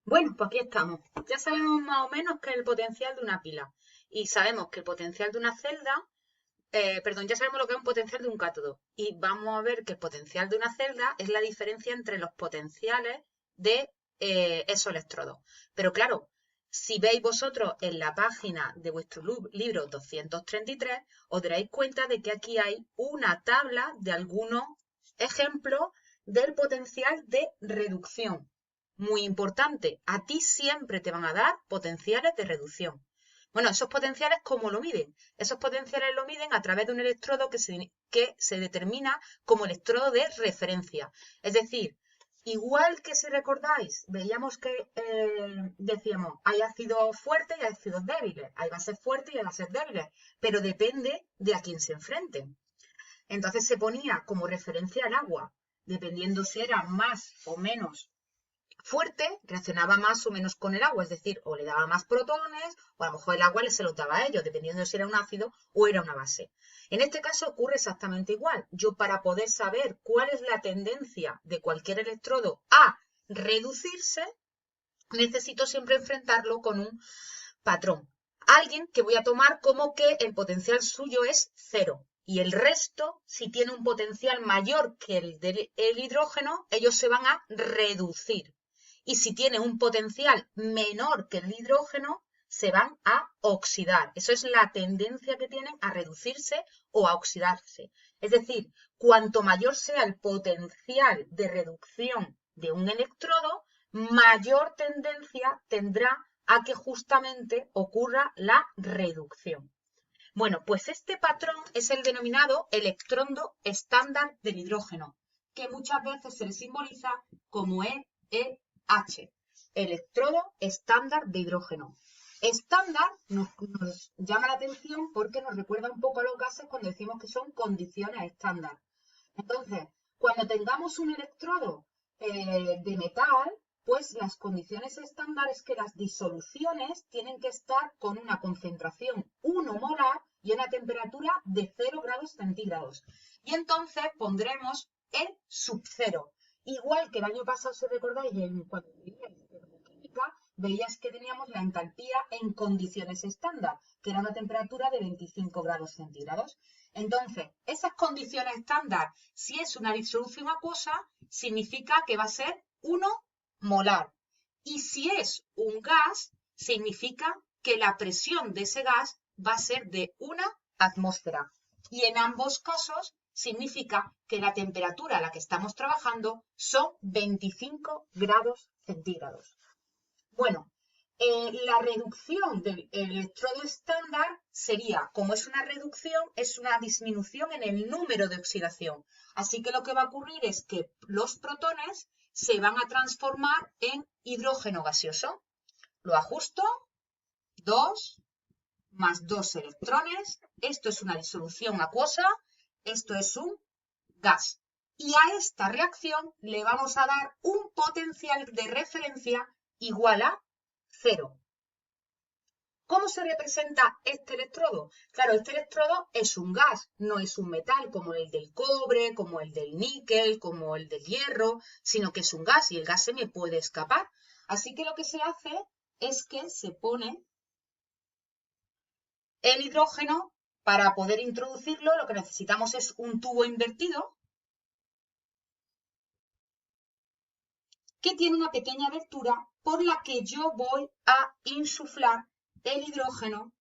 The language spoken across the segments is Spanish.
Bueno, pues aquí estamos. Ya sabemos más o menos qué es el potencial de una pila. Y sabemos que el potencial de una celda, perdón, ya sabemos lo que es un potencial de un cátodo. Y vamos a ver que el potencial de una celda es la diferencia entre los potenciales de esos electrodos. Pero claro, si veis vosotros en la página de vuestro libro 233, os daréis cuenta de que aquí hay una tabla de algunos ejemplos del potencial de reducción. Muy importante, a ti siempre te van a dar potenciales de reducción. Bueno, esos potenciales, ¿cómo lo miden? Esos potenciales lo miden a través de un electrodo que se determina como electrodo de referencia. Es decir, igual que si recordáis, veíamos que decíamos, hay ácidos fuertes y ácidos débiles, hay bases fuertes y hay bases débiles, pero depende de a quién se enfrenten. Entonces se ponía como referencia el agua, dependiendo si era más o menos fuerte, reaccionaba más o menos con el agua, es decir, o le daba más protones, o a lo mejor el agua se los daba a ellos, dependiendo de si era un ácido o era una base. En este caso ocurre exactamente igual. Yo, para poder saber cuál es la tendencia de cualquier electrodo a reducirse, necesito siempre enfrentarlo con un patrón. Alguien que voy a tomar como que el potencial suyo es cero. Y el resto, si tiene un potencial mayor que el del hidrógeno, ellos se van a reducir. Y si tiene un potencial menor que el hidrógeno, se van a oxidar. Eso es la tendencia que tienen a reducirse o a oxidarse. Es decir, cuanto mayor sea el potencial de reducción de un electrodo, mayor tendencia tendrá a que justamente ocurra la reducción. Bueno, pues este patrón es el denominado electrodo estándar del hidrógeno, que muchas veces se le simboliza como EEH, electrodo estándar de hidrógeno. Estándar nos llama la atención porque nos recuerda un poco a los gases cuando decimos que son condiciones estándar. Entonces, cuando tengamos un electrodo de metal, pues las condiciones estándar es que las disoluciones tienen que estar con una concentración 1 molar y una temperatura de 0 grados centígrados. Y entonces pondremos E sub 0. Igual que el año pasado, si recordáis, cuando termodinámica, veías que teníamos la entalpía en condiciones estándar, que era una temperatura de 25 grados centígrados. Entonces, esas condiciones estándar, si es una disolución acuosa, significa que va a ser 1 molar. Y si es un gas, significa que la presión de ese gas va a ser de 1 atmósfera. Y en ambos casos significa que la temperatura a la que estamos trabajando son 25 grados centígrados. Bueno, la reducción del electrodo estándar sería, como es una reducción, es una disminución en el número de oxidación. Así que lo que va a ocurrir es que los protones se van a transformar en hidrógeno gaseoso. Lo ajusto, 2 más 2 electrones. Esto es una disolución acuosa, esto es un gas. Y a esta reacción le vamos a dar un potencial de referencia igual a 0. ¿Cómo se representa este electrodo? Claro, este electrodo es un gas, no es un metal como el del cobre, como el del níquel, como el del hierro, sino que es un gas y el gas se me puede escapar. Así que lo que se hace es que se pone el hidrógeno. Para poder introducirlo, lo que necesitamos es un tubo invertido que tiene una pequeña abertura por la que yo voy a insuflar el hidrógeno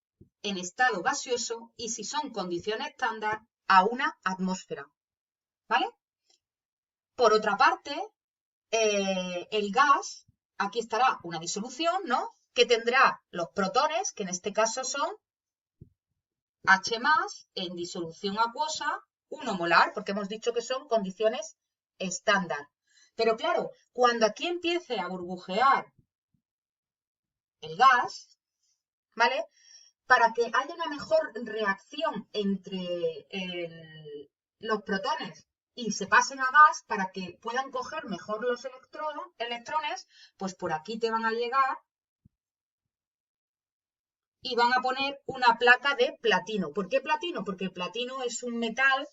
en estado gaseoso y, si son condiciones estándar, a 1 atmósfera. ¿Vale? Por otra parte, el gas, aquí estará una disolución, ¿no? Que tendrá los protones, que en este caso son H+, en disolución acuosa, 1 molar, porque hemos dicho que son condiciones estándar. Pero claro, cuando aquí empiece a burbujear el gas, ¿vale? Para que haya una mejor reacción entre los protones y se pasen a gas, para que puedan coger mejor los electrones, pues por aquí te van a llegar y van a poner una placa de platino. ¿Por qué platino? Porque el platino es un metal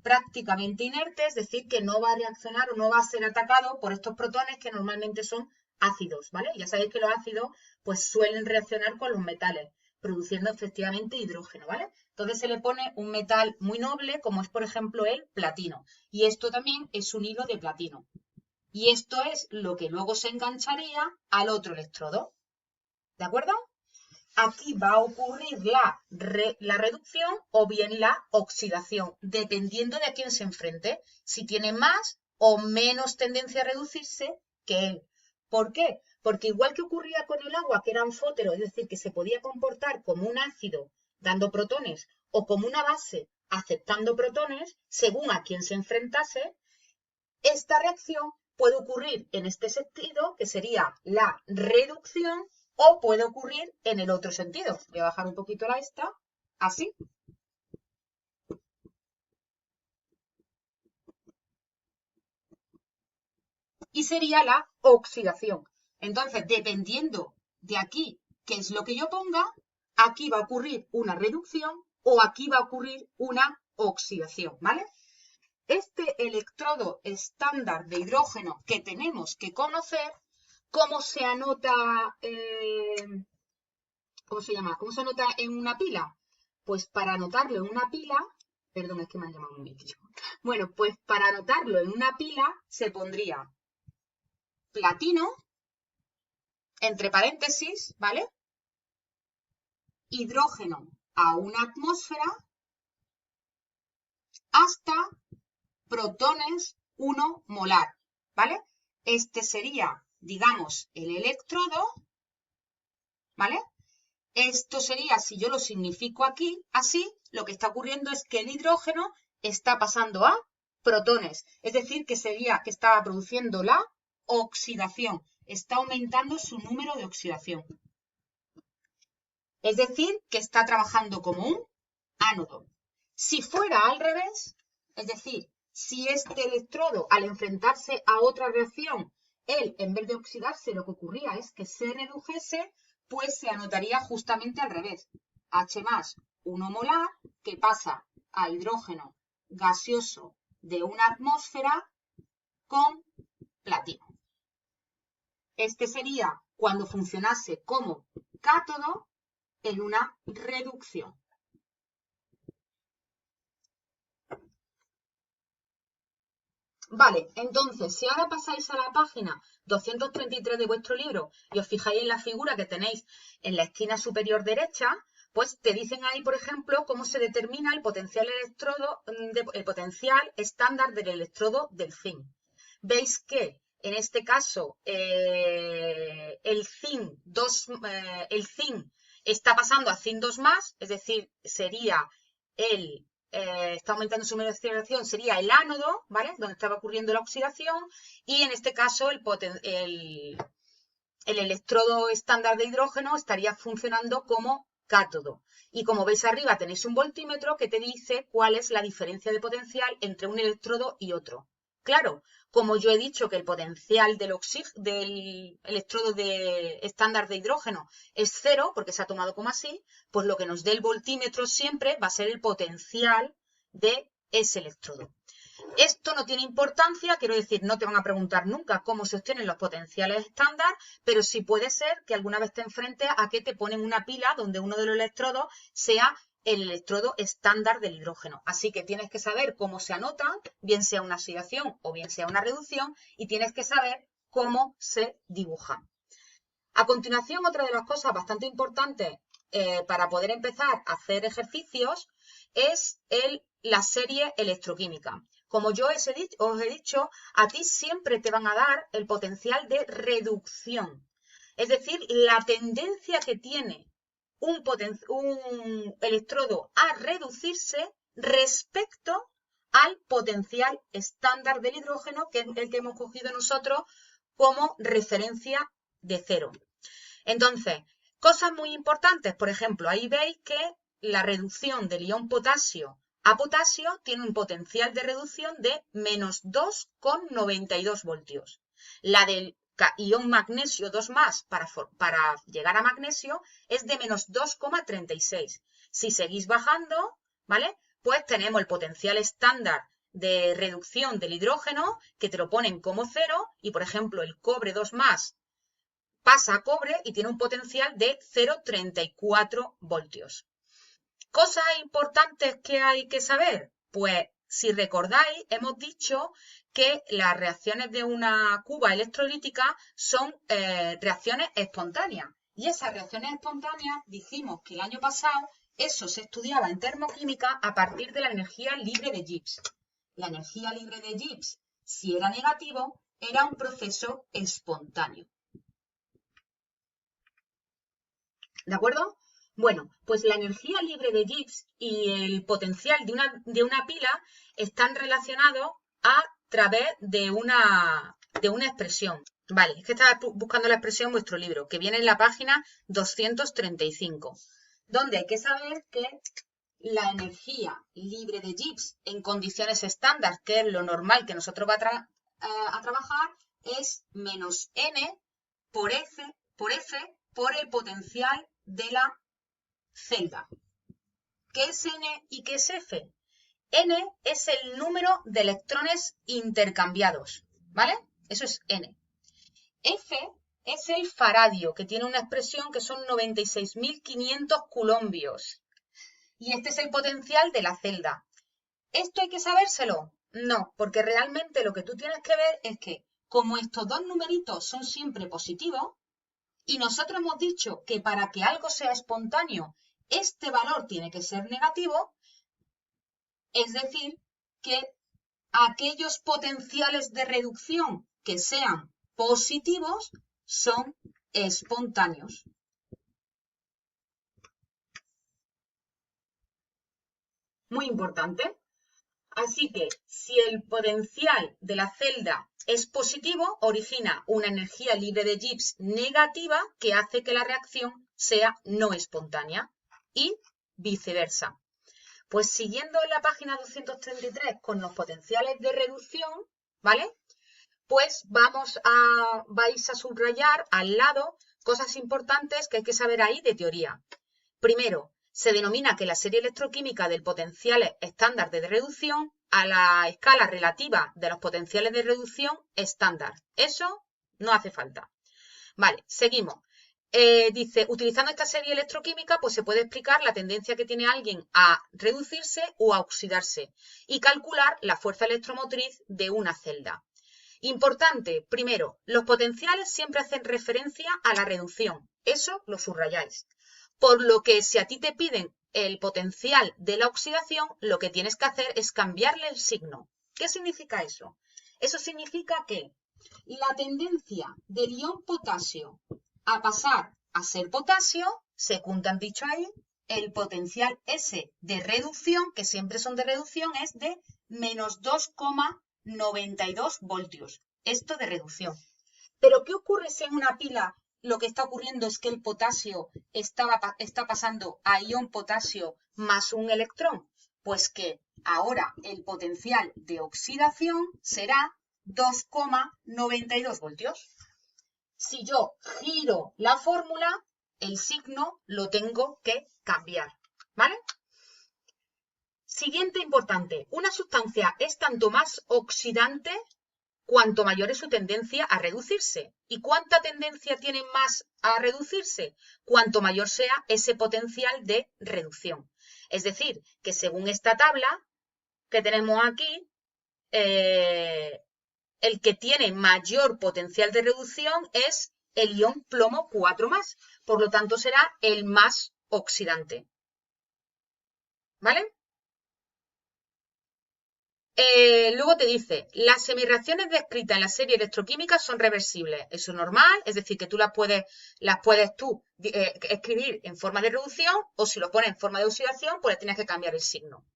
prácticamente inerte, es decir, que no va a reaccionar o no va a ser atacado por estos protones que normalmente son ácidos, ¿vale? Ya sabéis que los ácidos pues suelen reaccionar con los metales, produciendo efectivamente hidrógeno, ¿vale? Entonces se le pone un metal muy noble, como es por ejemplo el platino. Y esto también es un hilo de platino. Y esto es lo que luego se engancharía al otro electrodo, ¿de acuerdo? Aquí va a ocurrir la reducción o bien la oxidación, dependiendo de a quién se enfrente, si tiene más o menos tendencia a reducirse que él. ¿Por qué? Porque igual que ocurría con el agua, que era anfótero, es decir, que se podía comportar como un ácido dando protones o como una base aceptando protones, según a quién se enfrentase, esta reacción puede ocurrir en este sentido, que sería la reducción, o puede ocurrir en el otro sentido. Voy a bajar un poquito la esta, así. Y sería la oxidación. Entonces, dependiendo de aquí qué es lo que yo ponga, aquí va a ocurrir una reducción o aquí va a ocurrir una oxidación, ¿vale? Este electrodo estándar de hidrógeno que tenemos que conocer, ¿cómo se anota, ¿cómo se llama? ¿Cómo se anota en una pila? Pues para anotarlo en una pila, perdón, es que me han llamado un bicho. Bueno, pues para anotarlo en una pila se pondría platino, entre paréntesis, ¿vale? Hidrógeno a una atmósfera hasta protones 1 molar, ¿vale? Este sería, digamos, el electrodo, ¿vale? Esto sería, si yo lo significo aquí, así, lo que está ocurriendo es que el hidrógeno está pasando a protones, es decir, que sería que estaba produciendo la oxidación, está aumentando su número de oxidación. Es decir, que está trabajando como un ánodo. Si fuera al revés, es decir, si este electrodo al enfrentarse a otra reacción, él en vez de oxidarse lo que ocurría es que se redujese, pues se anotaría justamente al revés. H más 1 molar que pasa a hidrógeno gaseoso de una atmósfera con platino. Este sería cuando funcionase como cátodo en una reducción. Vale, entonces, si ahora pasáis a la página 233 de vuestro libro y os fijáis en la figura que tenéis en la esquina superior derecha, pues te dicen ahí, por ejemplo, cómo se determina el potencial electrodo, el potencial estándar del electrodo del zinc. Veis que en este caso el zinc está pasando a zinc 2+, es decir, sería está aumentando su oxidación, sería el ánodo, ¿vale? Donde estaba ocurriendo la oxidación, y en este caso el electrodo estándar de hidrógeno estaría funcionando como cátodo. Y como veis arriba tenéis un voltímetro que te dice cuál es la diferencia de potencial entre un electrodo y otro. Claro, como yo he dicho que el potencial del electrodo estándar de hidrógeno es 0, porque se ha tomado como así, pues lo que nos dé el voltímetro siempre va a ser el potencial de ese electrodo. Esto no tiene importancia, quiero decir, no te van a preguntar nunca cómo se obtienen los potenciales estándar, pero sí puede ser que alguna vez te enfrentes a que te ponen una pila donde uno de los electrodos sea el electrodo estándar del hidrógeno. Así que tienes que saber cómo se anotan, bien sea una oxidación o bien sea una reducción, y tienes que saber cómo se dibujan. A continuación, otra de las cosas bastante importantes para poder empezar a hacer ejercicios es la serie electroquímica. Como yo os he dicho, a ti siempre te van a dar el potencial de reducción. Es decir, la tendencia que tiene un electrodo a reducirse respecto al potencial estándar del hidrógeno, que es el que hemos cogido nosotros como referencia de 0. Entonces, cosas muy importantes, por ejemplo, ahí veis que la reducción del ion potasio a potasio tiene un potencial de reducción de menos 2,92 voltios. La del ion magnesio 2+, para llegar a magnesio, es de menos 2,36. Si seguís bajando, ¿vale? Pues tenemos el potencial estándar de reducción del hidrógeno, que te lo ponen como 0, y por ejemplo el cobre 2+, pasa a cobre y tiene un potencial de 0,34 voltios. Cosas importantes que hay que saber. Pues si recordáis, hemos dicho que las reacciones de una cuba electrolítica son reacciones espontáneas. Y esas reacciones espontáneas, dijimos que el año pasado eso se estudiaba en termoquímica a partir de la energía libre de Gibbs. La energía libre de Gibbs, si era negativo, era un proceso espontáneo. ¿De acuerdo? Bueno, pues la energía libre de Gibbs y el potencial de una pila están relacionados a través de una expresión. Vale, es que estaba buscando la expresión en vuestro libro, que viene en la página 235, donde hay que saber que la energía libre de Gibbs en condiciones estándar, que es lo normal que nosotros vamos a trabajar, es menos n por F por el potencial de la celda. ¿Qué es n y qué es F? N es el número de electrones intercambiados, ¿vale? Eso es n. F es el faradio, que tiene una expresión que son 96.500 coulombios. Y este es el potencial de la celda. ¿Esto hay que sabérselo? No, porque realmente lo que tú tienes que ver es que como estos dos numeritos son siempre positivos, y nosotros hemos dicho que para que algo sea espontáneo, este valor tiene que ser negativo, es decir, que aquellos potenciales de reducción que sean positivos son espontáneos. Muy importante. Así que si el potencial de la celda es positivo, origina una energía libre de Gibbs negativa que hace que la reacción sea no espontánea y viceversa. Pues siguiendo la página 233 con los potenciales de reducción, ¿vale? Pues vais a subrayar al lado cosas importantes que hay que saber ahí de teoría. Primero, se denomina que la serie electroquímica del potencial estándar de reducción a la escala relativa de los potenciales de reducción estándar. Eso no hace falta. Vale, seguimos. Dice, utilizando esta serie electroquímica, pues se puede explicar la tendencia que tiene alguien a reducirse o a oxidarse y calcular la fuerza electromotriz de una celda. Importante, primero, los potenciales siempre hacen referencia a la reducción. Eso lo subrayáis. Por lo que si a ti te piden el potencial de la oxidación, lo que tienes que hacer es cambiarle el signo. ¿Qué significa eso? Eso significa que la tendencia del ion potasio a pasar a ser potasio, según te han dicho ahí, el potencial S de reducción, que siempre son de reducción, es de menos 2,92 voltios. Esto de reducción. Pero ¿qué ocurre si en una pila lo que está ocurriendo es que el potasio está pasando a ion potasio más un electrón? Pues que ahora el potencial de oxidación será 2,92 voltios. Si yo giro la fórmula, el signo lo tengo que cambiar, ¿vale? Siguiente importante, una sustancia es tanto más oxidante cuanto mayor es su tendencia a reducirse. ¿Y cuánta tendencia tiene más a reducirse? Cuanto mayor sea ese potencial de reducción. Es decir, que según esta tabla que tenemos aquí, el que tiene mayor potencial de reducción es el ion plomo 4+. Por lo tanto, será el más oxidante. ¿Vale? Luego te dice, las semirreacciones descritas en la serie electroquímica son reversibles. Eso es normal, es decir, que tú las puedes escribir en forma de reducción o si lo pones en forma de oxidación, pues le tienes que cambiar el signo.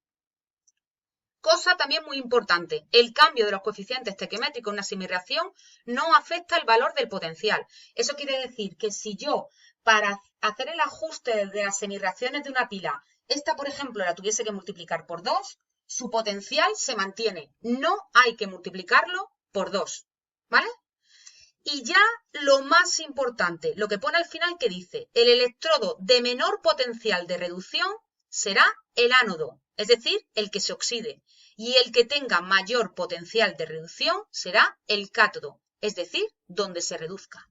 Cosa también muy importante, el cambio de los coeficientes estequiométricos en una semirreacción no afecta el valor del potencial. Eso quiere decir que si yo, para hacer el ajuste de las semirreacciones de una pila, esta, por ejemplo, la tuviese que multiplicar por 2, su potencial se mantiene. No hay que multiplicarlo por 2, ¿vale? Y ya lo más importante, lo que pone al final que dice, el electrodo de menor potencial de reducción será el ánodo, es decir, el que se oxide. Y el que tenga mayor potencial de reducción será el cátodo, es decir, donde se reduzca.